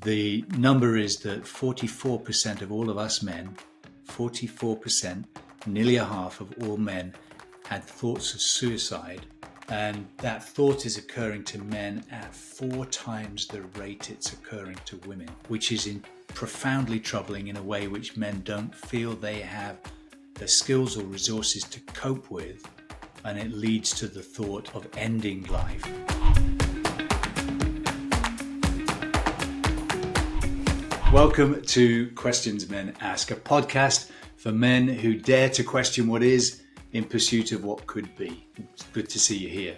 The number is that 44% of all of us men, 44%, nearly a half of all men, had thoughts of suicide. And that thought is occurring to men at 4 times the rate it's occurring to women, which is profoundly troubling in a way which men don't feel they have the skills or resources to cope with. And it leads to the thought of ending life. Welcome to Questions Men Ask, a podcast for men who dare to question what is in pursuit of what could be. It's good to see you here.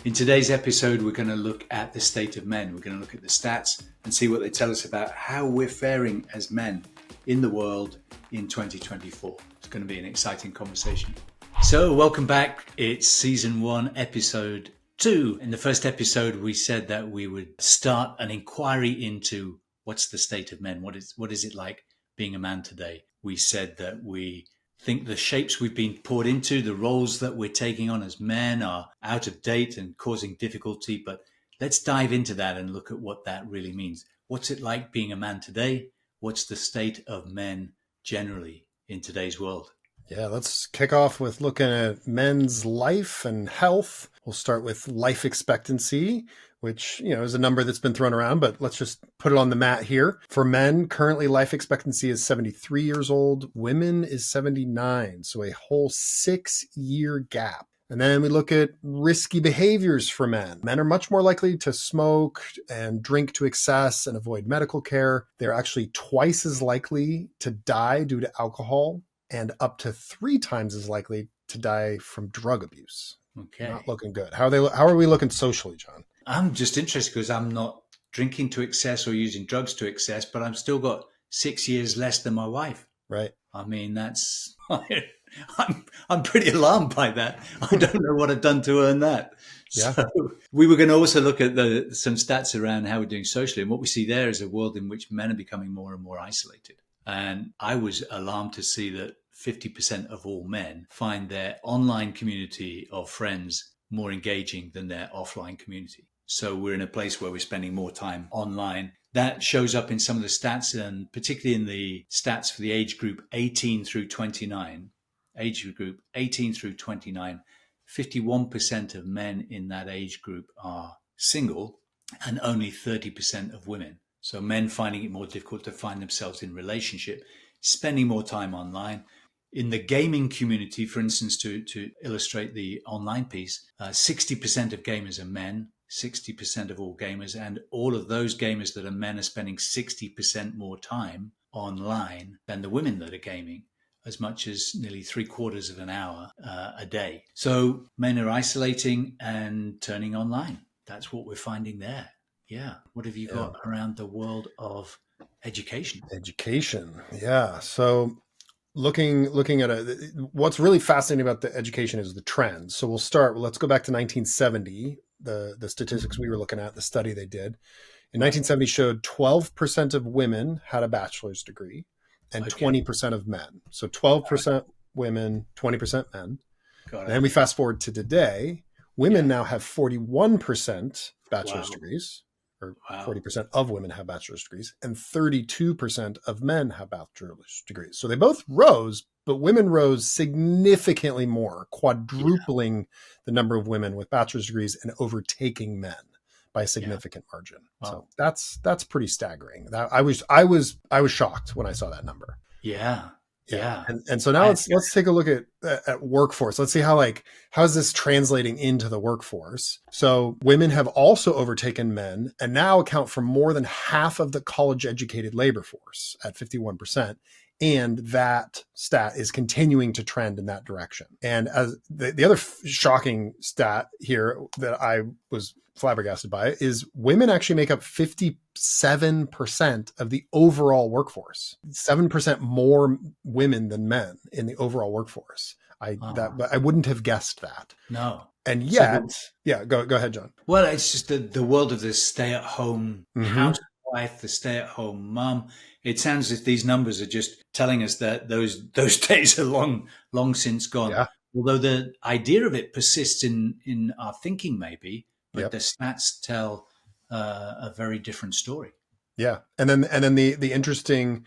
In today's episode, we're going to look at the state of men. We're going to look at the stats and see what they tell us about how we're faring as men in the world in 2024. It's going to be an exciting conversation. So welcome back. It's season 1, episode 2. In the first episode, we said that we would start an inquiry into what's the state of men? What is it like being a man today? We said that we think the shapes we've been poured into, the roles that we're taking on as men are out of date and causing difficulty. But let's dive into that and look at what that really means. What's it like being a man today? What's the state of men generally in today's world? Yeah, let's kick off with looking at men's life and health. We'll start with life expectancy, which, is a number that's been thrown around, but let's just put it on the mat here. For men, currently life expectancy is 73 years old. Women is 79. So a whole 6-year gap. And then we look at risky behaviors for men. Men are much more likely to smoke and drink to excess and avoid medical care. They're actually twice as likely to die due to alcohol and up to 3 times as likely to die from drug abuse. Okay. Not looking good. How are we looking socially, John? I'm just interested because I'm not drinking to excess or using drugs to excess, but I've still got 6 years less than my wife. Right. I mean, that's I'm pretty alarmed by that. I don't know what I've done to earn that. Yeah. So we were going to also look at some stats around how we're doing socially, and what we see there is a world in which men are becoming more and more isolated. And I was alarmed to see that 50% of all men find their online community of friends more engaging than their offline community. So we're in a place where we're spending more time online. That shows up in some of the stats, and particularly in the stats for the age group 18 through 29. Age group 18 through 29, 51% of men in that age group are single and only 30% of women. So men finding it more difficult to find themselves in relationship, spending more time online. In the gaming community, for instance, to illustrate the online piece, 60% of gamers are men, 60% of all gamers, and all of those gamers that are men are spending 60% more time online than the women that are gaming, as much as nearly 3/4 of an hour a day. So men are isolating and turning online. That's what we're finding there. Yeah. What have you got around the world of education? Education. Yeah. So looking at what's really fascinating about the education is the trends. So let's go back to 1970, the statistics we were looking at, the study they did. In 1970 showed 12% of women had a bachelor's degree and 20% of men. So 12% women, 20% men. Got it. And then we fast forward to today, women now have 41% bachelor's degrees. Or 40% of women have bachelor's degrees, and 32% of men have bachelor's degrees. So they both rose, but women rose significantly more, quadrupling the number of women with bachelor's degrees and overtaking men by a significant margin. Wow. So that's pretty staggering. I was shocked when I saw that number. Yeah. And so now let's take a look at workforce. Let's see how is this translating into the workforce. So women have also overtaken men and now account for more than half of the college educated labor force at 51%. And that stat is continuing to trend in that direction. And as the other shocking stat here that I was flabbergasted by is women actually make up 57% of the overall workforce. 7% more women than men in the overall workforce. I wouldn't have guessed that. No. And yet, go ahead, John. Well, it's just the world of the stay-at-home housewife, the stay-at-home mum. It sounds as if these numbers are just telling us that those days are long since gone. Yeah. Although the idea of it persists in our thinking, maybe, but the stats tell a very different story. Yeah. And then the interesting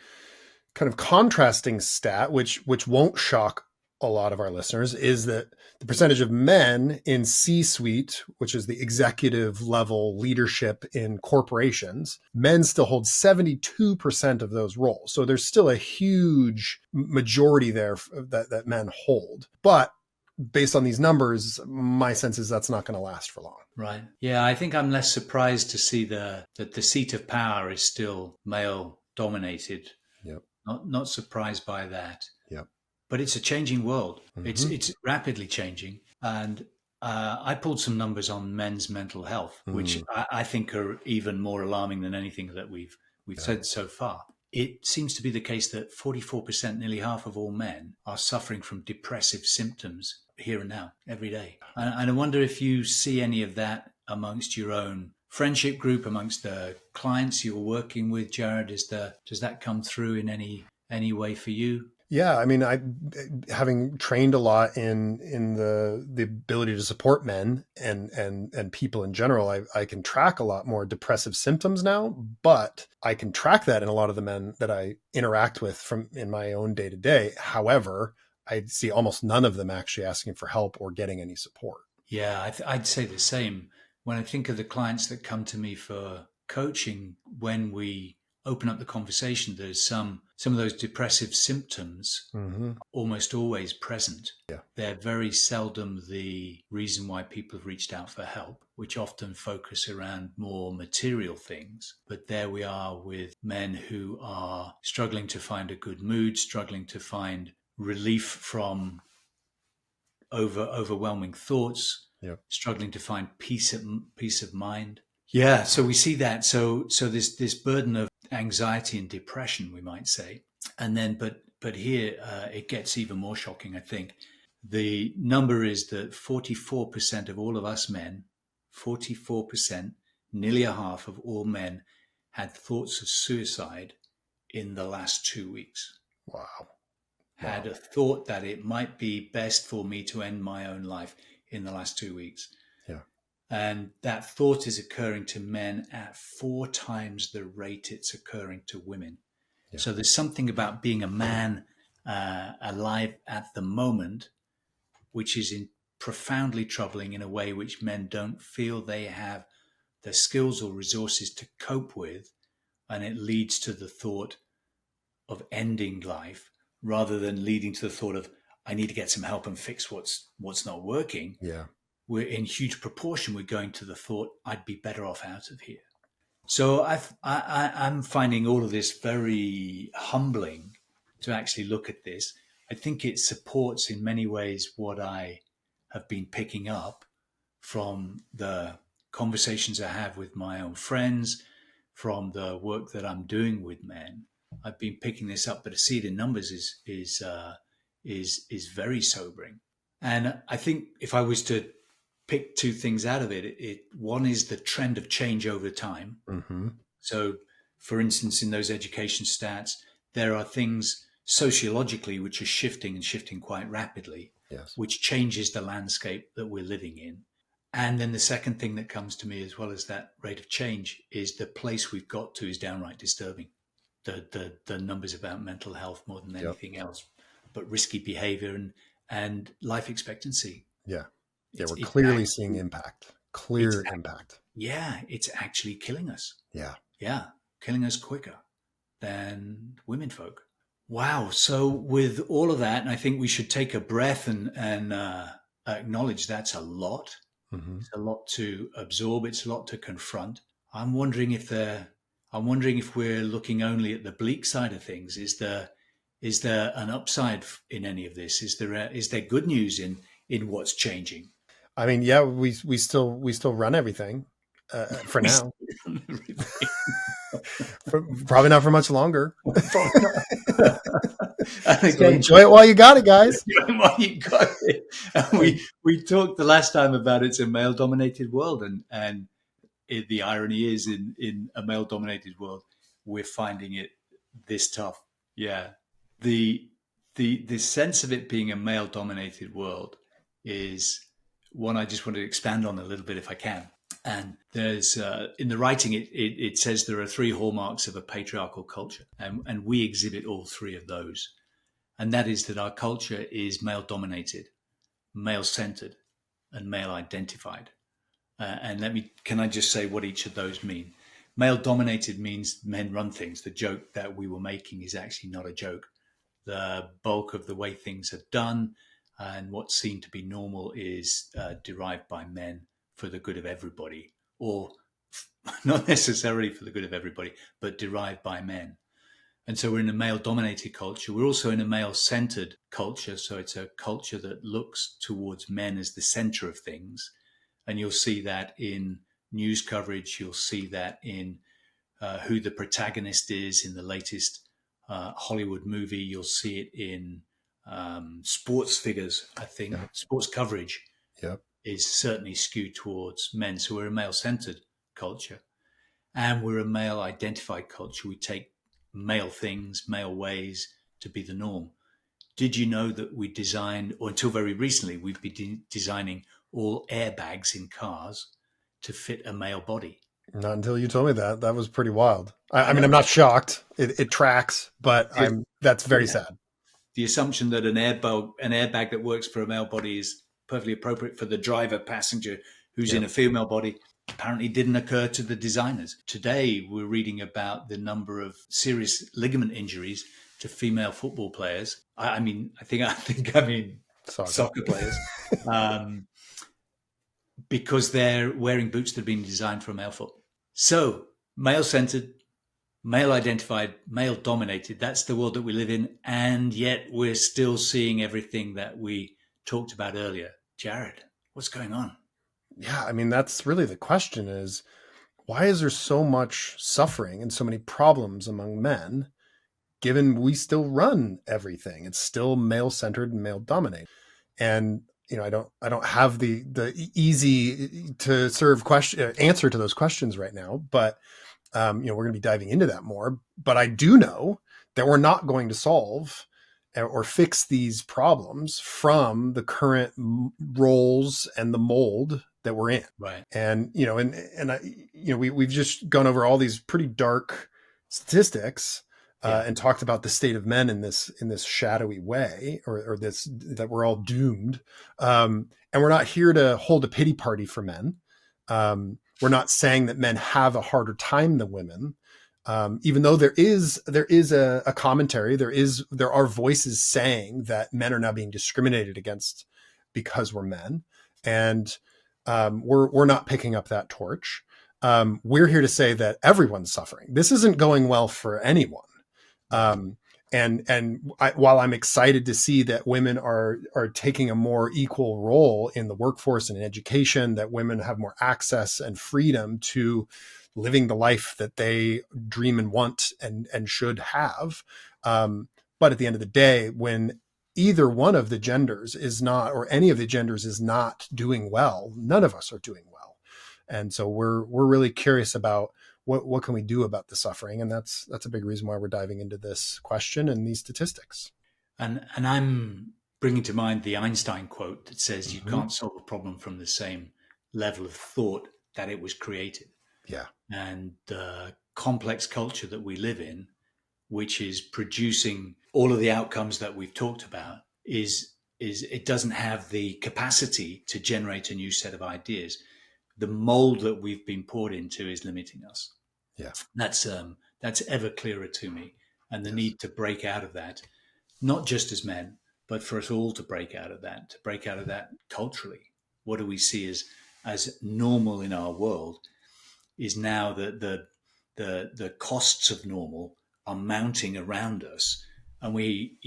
kind of contrasting stat, which won't shock a lot of our listeners, is that the percentage of men in C-suite, which is the executive level leadership in corporations, men still hold 72% of those roles. So there's still a huge majority there that men hold. But based on these numbers, my sense is that's not going to last for long. Right. Yeah, I think I'm less surprised to see that the seat of power is still male dominated. Yep. Not surprised by that. Yep. But it's a changing world. Mm-hmm. It's rapidly changing, and I pulled some numbers on men's mental health, which Mm. I think are even more alarming than anything that we've Yeah. said so far. It seems to be the case that 44%, nearly half of all men, are suffering from depressive symptoms here and now, every day. And I wonder if you see any of that amongst your own friendship group, amongst the clients you're working with, Jared. Does that come through in any way for you? Yeah, I mean, I having trained a lot in the ability to support men and people in general, I can track a lot more depressive symptoms now, but I can track that in a lot of the men that I interact with from in my own day to day. However, I see almost none of them actually asking for help or getting any support. Yeah, I'd say the same. When I think of the clients that come to me for coaching, when we open up the conversation, there's some of those depressive symptoms Mm-hmm. almost always present. Yeah. They're very seldom the reason why people have reached out for help, which often focus around more material things. But there we are with men who are struggling to find a good mood, struggling to find relief from overwhelming thoughts, Yep. struggling to find peace of mind. Yeah, so we see that. So this burden of anxiety and depression, we might say, and then but here it gets even more shocking. I think the number is that 44% of all of us men, 44%, nearly a half of all men, had thoughts of suicide in the last 2 weeks. Wow. Had Wow. a thought that it might be best for me to end my own life in the last 2 weeks. Yeah. And that thought is occurring to men at 4 times the rate it's occurring to women. Yeah. So there's something about being a man alive at the moment, which is profoundly troubling in a way which men don't feel they have the skills or resources to cope with. And it leads to the thought of ending life rather than leading to the thought of, I need to get some help and fix what's not working. Yeah. We're in huge proportion, we're going to the thought, I'd be better off out of here. So I'm finding all of this very humbling to actually look at this. I think it supports in many ways what I have been picking up from the conversations I have with my own friends, from the work that I'm doing with men. I've been picking this up, but to see it in numbers is very sobering. And I think if I was to pick two things out of it, one is the trend of change over time. Mm-hmm. So, for instance, in those education stats, there are things sociologically which are shifting and shifting quite rapidly, Yes. which changes the landscape that we're living in. And then the second thing that comes to me, as well as that rate of change, is the place we've got to is downright disturbing. The numbers about mental health more than Yep. anything else, but risky behavior and life expectancy. Yeah. Yeah. We're It's clearly seeing actually, impact. it's Clear impact. yeah, it's actually killing us. Yeah. Yeah, killing us quicker than women folk. Wow. So with all of that, and I think we should take a breath and acknowledge that's a lot. Mm-hmm. It's a lot to absorb. It's a lot to confront. I'm wondering if I'm wondering if we're looking only at the bleak side of things. Is there an upside in any of this? Is there good news in what's changing? I mean, yeah, we still run everything for We now. see everything. Probably not for much longer. Probably not. And So again, enjoy it while you got it, guys. well, you got it. And we talked the last time about it's a male dominated world, and the irony is in a male dominated world, we're finding it this tough. Yeah, the the sense of it being a male dominated world is one I just want to expand on a little bit if I can. And there's in the writing, it says there are three hallmarks of a patriarchal culture, and we exhibit all three of those. And that is that our culture is male dominated, male centered, and male identified. Can I just say what each of those mean? Male dominated means men run things. The joke that we were making is actually not a joke. The bulk of the way things are done and what's seen to be normal is derived by men for the good of everybody, or not necessarily for the good of everybody, but derived by men. And so we're in a male dominated culture. We're also in a male centered culture. So it's a culture that looks towards men as the center of things. And you'll see that in news coverage. You'll see that in who the protagonist is in the latest Hollywood movie. You'll see it in sports figures. I think sports coverage is certainly skewed towards men. So we're a male-centered culture, and we're a male-identified culture. We take male things, male ways to be the norm. Did you know that we designed, or until very recently, we've been designing all airbags in cars to fit a male body? Not until you told me that. That was pretty wild. I mean, I'm not shocked. It tracks, but that's very sad. The assumption that an airbag that works for a male body is perfectly appropriate for the driver passenger who's in a female body apparently didn't occur to the designers. Today, we're reading about the number of serious ligament injuries to female football players. I mean soccer players. Because they're wearing boots that have been designed for a male foot. So male-centered, male-identified, male-dominated, that's the world that we live in. And yet we're still seeing everything that we talked about earlier. Jared, what's going on? Yeah, I mean, that's really the question is, why is there so much suffering and so many problems among men, given we still run everything? It's still male-centered and male-dominated. And I don't have the easy to serve answer to those questions right now, but we're going to be diving into that more. But I do know that we're not going to solve or fix these problems from the current roles and the mold that we're in. Right. And we've just gone over all these pretty dark statistics. And talked about the state of men in this shadowy way, or this, that we're all doomed. And we're not here to hold a pity party for men. We're not saying that men have a harder time than women, even though there is a commentary. There are voices saying that men are now being discriminated against because we're men, and we're not picking up that torch. We're here to say that everyone's suffering. This isn't going well for anyone. While I'm excited to see that women are taking a more equal role in the workforce and in education, that women have more access and freedom to living the life that they dream and want and should have. But at the end of the day, when either one of the genders is not, or any of the genders is not doing well, none of us are doing well. And so we're really curious about what can we do about the suffering? And that's a big reason why we're diving into this question and these statistics. And I'm bringing to mind the Einstein quote that says you can't solve a problem from the same level of thought that it was created. Yeah. And the complex culture that we live in, which is producing all of the outcomes that we've talked about, is it doesn't have the capacity to generate a new set of ideas. The mold that we've been poured into is limiting us. Yeah, that's ever clearer to me, and the need to break out of that, not just as men, but for us all to break out of that culturally. What do we see as normal in our world is now that the costs of normal are mounting around us, and we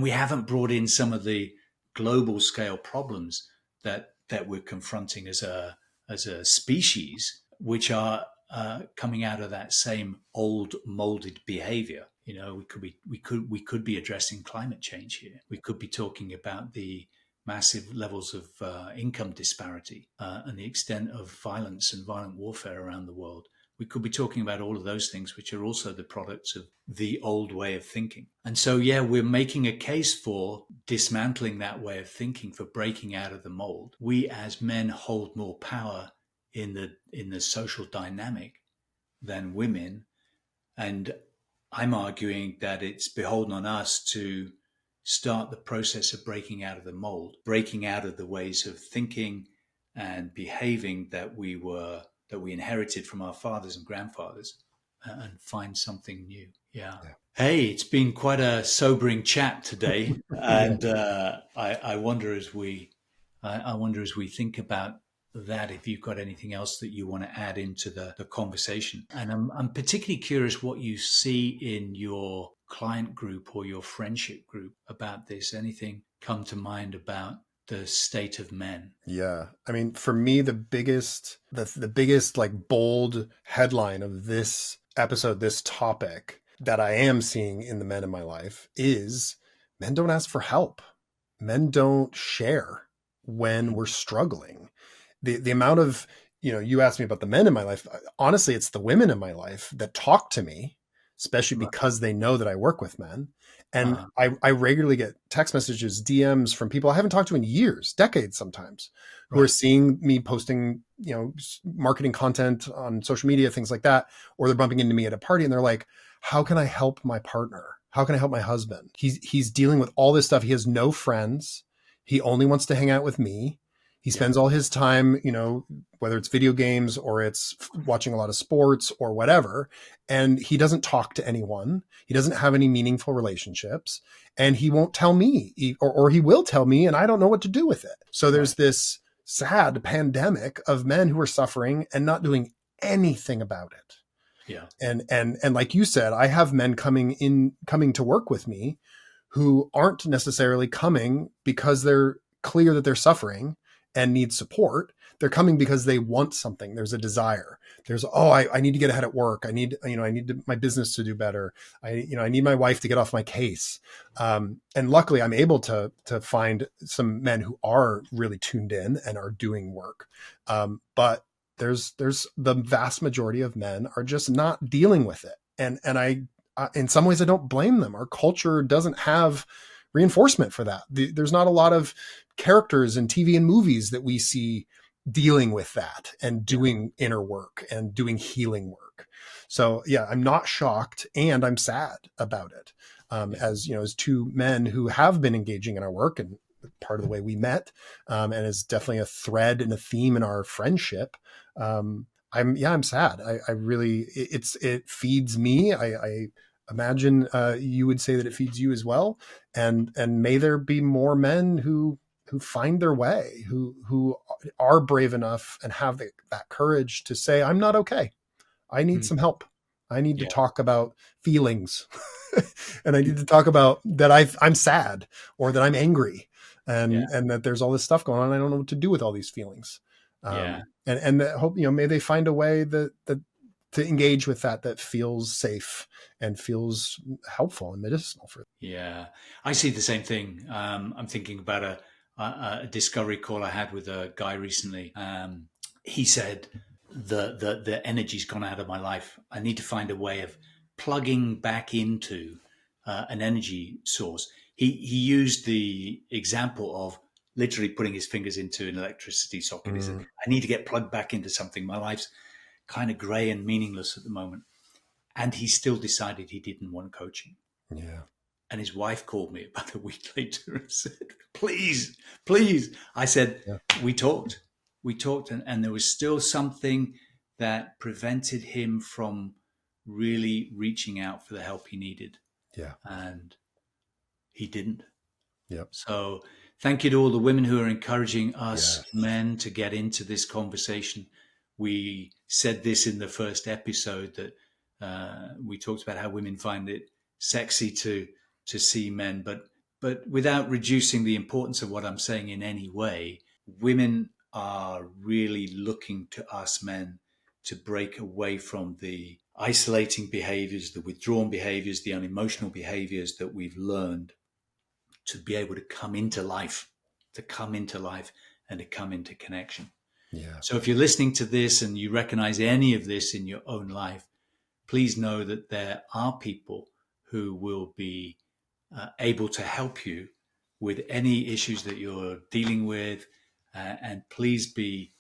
haven't brought in some of the global scale problems that we're confronting as a species, which are coming out of that same old molded behavior. We could be addressing climate change here. We could be talking about the massive levels of income disparity and the extent of violence and violent warfare around the world. We could be talking about all of those things, which are also the products of the old way of thinking. And so, we're making a case for dismantling that way of thinking, for breaking out of the mold. We as men hold more power in the social dynamic than women. And I'm arguing that it's beholden on us to start the process of breaking out of the mold, breaking out of the ways of thinking and behaving that we inherited from our fathers and grandfathers, and find something new. Yeah. Yeah. Hey, it's been quite a sobering chat today, Yeah. and I wonder as I wonder as we think about that, if you've got anything else that you want to add into the conversation. And I'm particularly curious what you see in your client group or your friendship group about this. Anything come to mind about the state of men? Yeah. I mean, for me, the biggest like bold headline of this episode, this topic that I am seeing in the men in my life is men don't ask for help. Men don't share when we're struggling. The amount of, you asked me about the men in my life. Honestly, it's the women in my life that talk to me, especially Right. because they know that I work with men. And Uh, I regularly get text messages, DMs from people I haven't talked to in years, decades sometimes, who are right. seeing me posting, marketing content on social media, things like that, or they're bumping into me at a party and they're like, how can I help my partner? How can I help my husband? He's dealing with all this stuff. He has no friends. He only wants to hang out with me. He Yeah. spends all his time, whether it's video games or it's watching a lot of sports or whatever, and he doesn't talk to anyone. He doesn't have any meaningful relationships, and he won't tell me, or he will tell me, and I don't know what to do with it. So there's Right. this sad pandemic of men who are suffering and not doing anything about it. Yeah. And like you said, I have men coming to work with me who aren't necessarily coming because they're clear that they're suffering and need support. They're coming because they want something. There's a desire. There's, I need to get ahead at work. I need my business to do better. I need my wife to get off my case. And luckily I'm able to find some men who are really tuned in and are doing work. But there's the vast majority of men are just not dealing with it. And I, in some ways I don't blame them. Our culture doesn't have reinforcement for that. There's not a lot of characters in TV and movies that we see dealing with that and Yeah. doing inner work and doing healing work. So yeah, I'm not shocked and I'm sad about it. Yeah. As two men who have been engaging in our work and part of the way we met, and is definitely a thread and a theme in our friendship. I'm sad. I really, it feeds me. I imagine you would say that it feeds you as well. And may there be more men who find their way, who are brave enough and have that courage to say, I'm not okay. I need Mm. some help. I need to Yeah. talk about feelings and I need to talk about that I'm sad or that I'm angry Yeah. and that there's all this stuff going on. And I don't know what to do with all these feelings. Yeah. And that hope, may they find a way that to engage with that feels safe and feels helpful and medicinal for them. Yeah. I see the same thing. I'm thinking about a discovery call I had with a guy recently. He said the energy's gone out of my life. I need to find a way of plugging back into an energy source. He used the example of literally putting his fingers into an electricity socket. He said, Mm, I need to get plugged back into something. My life's kind of grey and meaningless at the moment. And he still decided he didn't want coaching. yeah. And his wife called me about a week later and said, please, please. I said, Yeah. we talked, and there was still something that prevented him from really reaching out for the help he needed. Yeah. And he didn't. Yep. So thank you to all the women who are encouraging us Yes. men to get into this conversation. We said this in the first episode that we talked about how women find it sexy to see men, but without reducing the importance of what I'm saying in any way, women are really looking to us men to break away from the isolating behaviors, the withdrawn behaviors, the unemotional behaviors that we've learned, to be able to come into life, and to come into connection. Yeah. So if you're listening to this and you recognize any of this in your own life, please know that there are people who will be able to help you with any issues that you're dealing with. And please be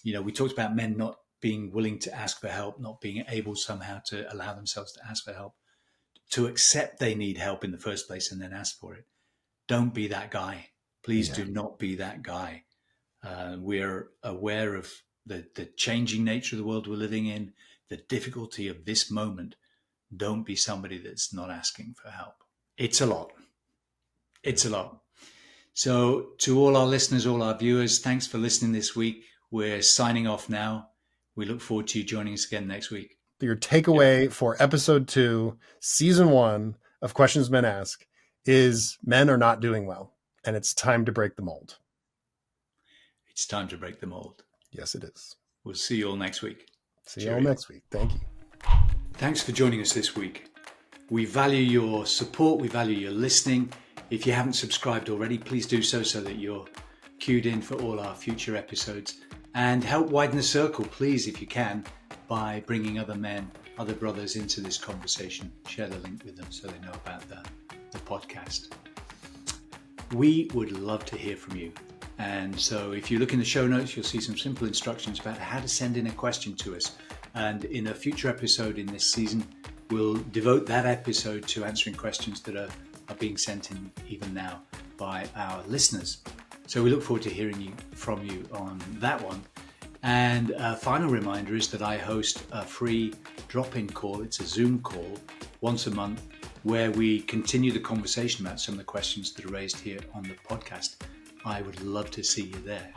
We talked about men not being willing to ask for help, not being able somehow to allow themselves to ask for help, to accept they need help in the first place and then ask for it. Don't be that guy. Please do not be that guy. We're aware of the changing nature of the world we're living in, the difficulty of this moment. Don't be somebody that's not asking for help. It's a lot. It's a lot. So to all our listeners, all our viewers, thanks for listening this week. We're signing off now. We look forward to you joining us again next week. Your takeaway for episode 2, season 1 of Questions Men Ask is men are not doing well, and it's time to break the mold. It's time to break the mold. Yes, it is. We'll see you all next week. See you all next week. Thank you. Thanks for joining us this week. We value your support. We value your listening. If you haven't subscribed already, please do so that you're queued in for all our future episodes. And help widen the circle, please, if you can, by bringing other men, other brothers into this conversation. Share the link with them so they know about the podcast. We would love to hear from you. And so if you look in the show notes, you'll see some simple instructions about how to send in a question to us. And in a future episode in this season, we'll devote that episode to answering questions that are being sent in even now by our listeners. So we look forward to hearing from you on that one. And a final reminder is that I host a free drop-in call. It's a Zoom call once a month where we continue the conversation about some of the questions that are raised here on the podcast. I would love to see you there.